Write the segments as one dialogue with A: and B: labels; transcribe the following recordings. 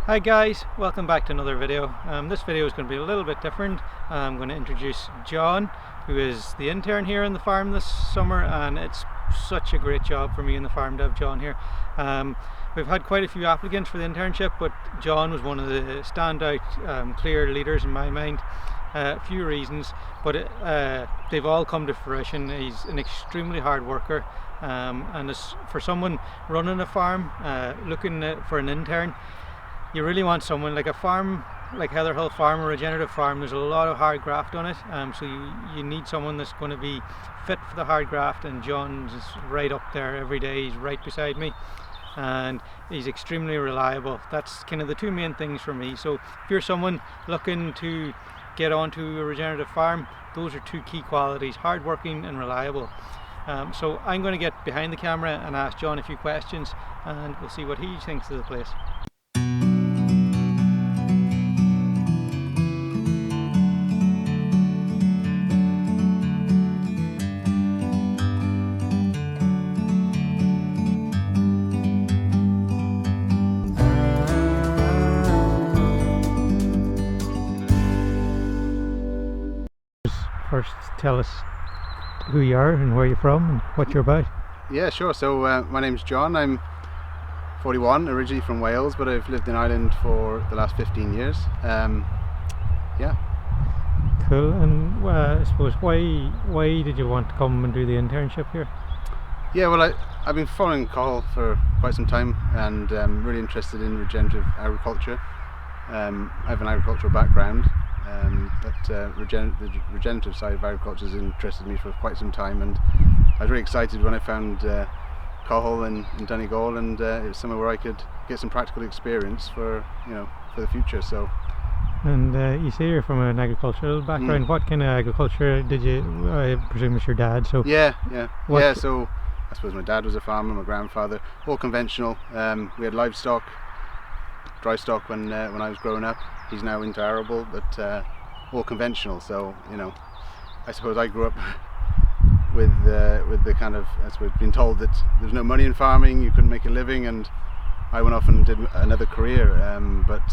A: Hi guys, welcome back to another video. This video is going to be a little bit different. I'm going to introduce John, who is the intern here in the farm this summer, and it's such a great job for me in the farm to have John here. We've had quite a few applicants for the internship, but John was one of the standout clear leaders in my mind. A few reasons, but they've all come to fruition. He's an extremely hard worker, and for someone running a farm, looking for an intern, you really want someone like a farm like Heather Hill Farm or Regenerative Farm. There's a lot of hard graft on it, so you need someone that's going to be fit for the hard graft, and John's is right up there every day. He's right beside me and he's extremely reliable. That's kind of the two main things for me. So if you're someone looking to get onto a regenerative farm, those are two key qualities: hardworking and reliable. So I'm going to get behind the camera and ask John a few questions, and we'll see what he thinks of the place. First, tell us who you are and where you're from and what you're about.
B: Yeah, sure. So my name's John. I'm 41, originally from Wales, but I've lived in Ireland for the last 15 years. Yeah.
A: Cool. And I suppose why did you want to come and do the internship here?
B: Yeah, well, I've been following Cathal for quite some time, and really interested in regenerative agriculture. I have an agricultural background. But the regenerative side of agriculture has interested me for quite some time, and I was really excited when I found Cathal in Donegal, and it was somewhere where I could get some practical experience for the future. So.
A: And you say you're from an agricultural background. What kind of agriculture did you? I presume it's your dad. So
B: yeah. So I suppose my dad was a farmer, my grandfather, all conventional. We had livestock, dry stock when I was growing up. He's now into arable, but all conventional. So I suppose I grew up with the kind of, I suppose, being told that there's no money in farming, you couldn't make a living, and I went off and did another career. But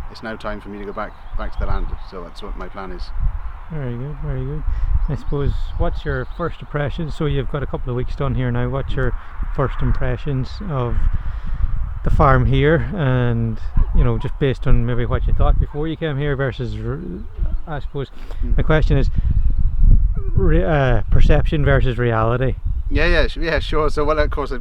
B: it's now time for me to go back to the land. So that's what my plan is.
A: Very good, very good. I suppose, what's your first impressions? So you've got a couple of weeks done here now. What's your first impressions of the farm here, and just based on maybe what you thought before you came here versus, I suppose my question is perception versus reality.
B: Yeah, sure. So, well, of course,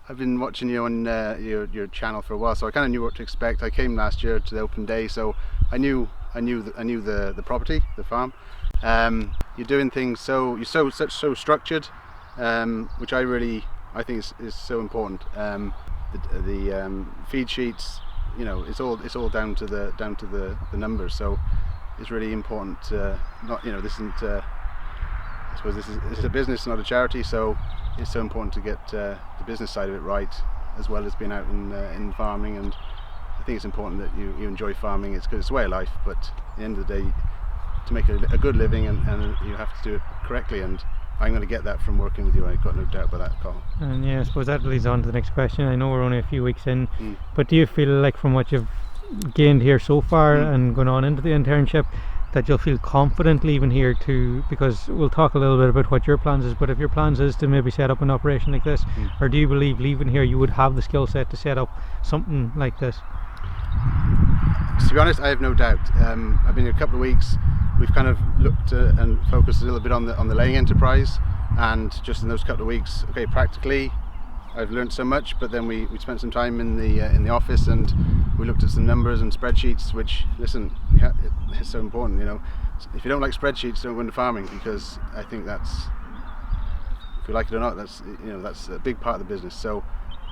B: I've been watching you on your channel for a while, so I kind of knew what to expect. I came last year to the open day, so I knew the property, the farm. You're doing things so structured, which I think is so important. The feed sheets, it's all down to the numbers. So it's really important. This isn't. I suppose this is a business, not a charity. So it's so important to get the business side of it right, as well as being out in farming. And I think it's important that you enjoy farming. It's a way of life. But at the end of the day, to make a good living, and you have to do it correctly. And I'm going to get that from working with you. I've got no doubt about that, Cathal.
A: And yeah, I suppose that leads on to the next question. I know we're only a few weeks in, but do you feel like from what you've gained here so far and going on into the internship, that you'll feel confident leaving here because we'll talk a little bit about what your plans is, but if your plans is to maybe set up an operation like this, or do you believe leaving here you would have the skill set to set up something like this?
B: To be honest, I have no doubt. I've been here a couple of weeks. We've kind of looked and focused a little bit on the laying enterprise, and just in those couple of weeks, okay, practically I've learned so much. But then we spent some time in the office, and we looked at some numbers and spreadsheets. Which, listen, it's so important. If you don't like spreadsheets, don't go into farming, because I think that's, if you like it or not, that's a big part of the business. So,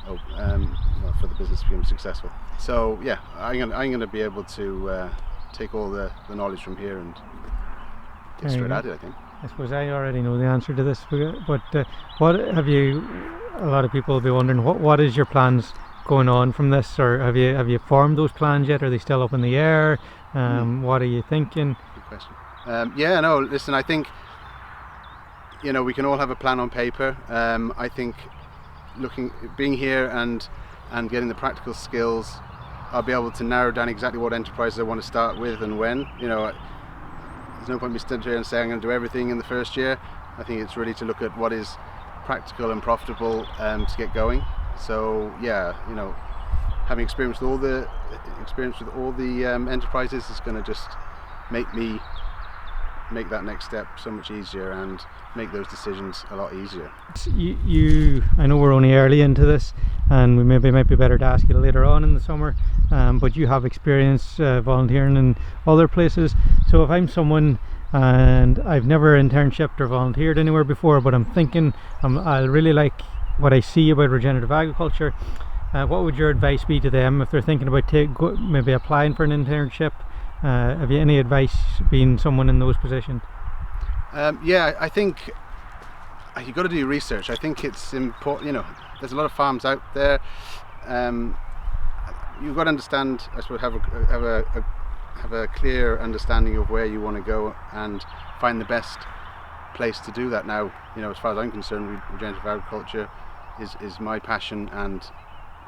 B: for the business to become successful. So yeah, I'm gonna be able to take all the knowledge from here and get straight at it, I think.
A: I suppose I already know the answer to this, but what have you? A lot of people will be wondering what is your plans going on from this, or have you formed those plans yet? Are they still up in the air? What are you thinking?
B: Good question. Listen, I think we can all have a plan on paper. I think being here and getting the practical skills I'll be able to narrow down exactly what enterprises I want to start with and when. You know, there's no point me standing here and saying I'm going to do everything in the first year. I think it's really to look at what is practical and profitable to get going. So yeah, you know, having experience with all the enterprises is going to just make that next step so much easier and make those decisions a lot easier.
A: I know we're only early into this, and we maybe might be better to ask you later on in the summer, but you have experience volunteering in other places. So if I'm someone and I've never internshipped or volunteered anywhere before, but I'm thinking I really like what I see about regenerative agriculture, what would your advice be to them if they're thinking about maybe applying for an internship? Have you any advice being someone in those positions?
B: Yeah, I think you've got to do your research. I think it's important. You know, there's a lot of farms out there. You've got to understand, I suppose, have a clear understanding of where you want to go and find the best place to do that. Now, you know, as far as I'm concerned, regenerative agriculture is my passion, and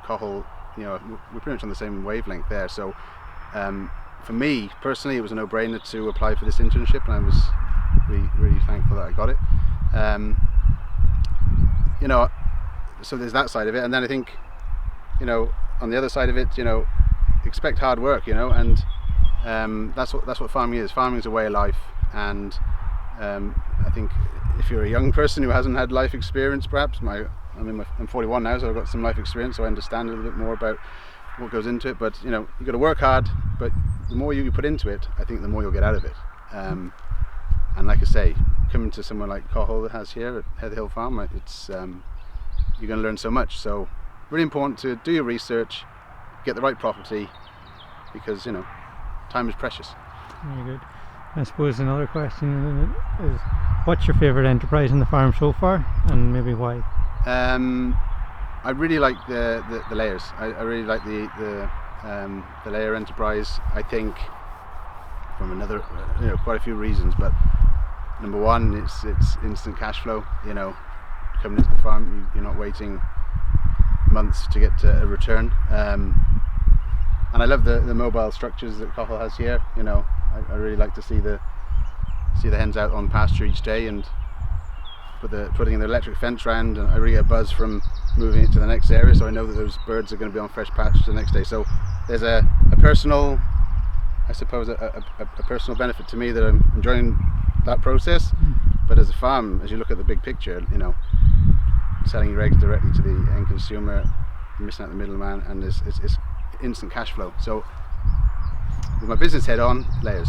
B: Cathal, you know, we're pretty much on the same wavelength there. So for me personally, it was a no-brainer to apply for this internship, and I was really thankful that I got it. You know, so there's that side of it, and then I think, you know, on the other side of it, you know, expect hard work, you know, and that's what farming is. Farming is a way of life, and I think if you're a young person who hasn't had life experience, perhaps I'm 41 now, so I've got some life experience, so I understand a little bit more about what goes into it. But you know, you've got to work hard, but the more you put into it, I think the more you'll get out of it. And like I say, coming to somewhere like Cathal that has here at Heather Hill Farm, it's you're going to learn so much. So really important to do your research, get the right property, because you know, time is precious.
A: Very good. I suppose another question is, what's your favourite enterprise in the farm so far, and maybe why?
B: I really like the layers. I really like the layer enterprise. I think from another, you know, quite a few reasons, but number one, it's instant cash flow. You know, coming into the farm, you're not waiting months to get a return. And I love the mobile structures that Cathal has here. You know, I really like to see the hens out on pasture each day, and putting the electric fence round, and I really get a buzz from moving it to the next area, so I know that those birds are going to be on fresh pasture the next day. So there's a personal, I suppose, a personal benefit to me that I'm enjoying that process. But as a farm, as you look at the big picture, you know, selling your eggs directly to the end consumer, missing out the middleman, and it's instant cash flow. So with my business head on, layers.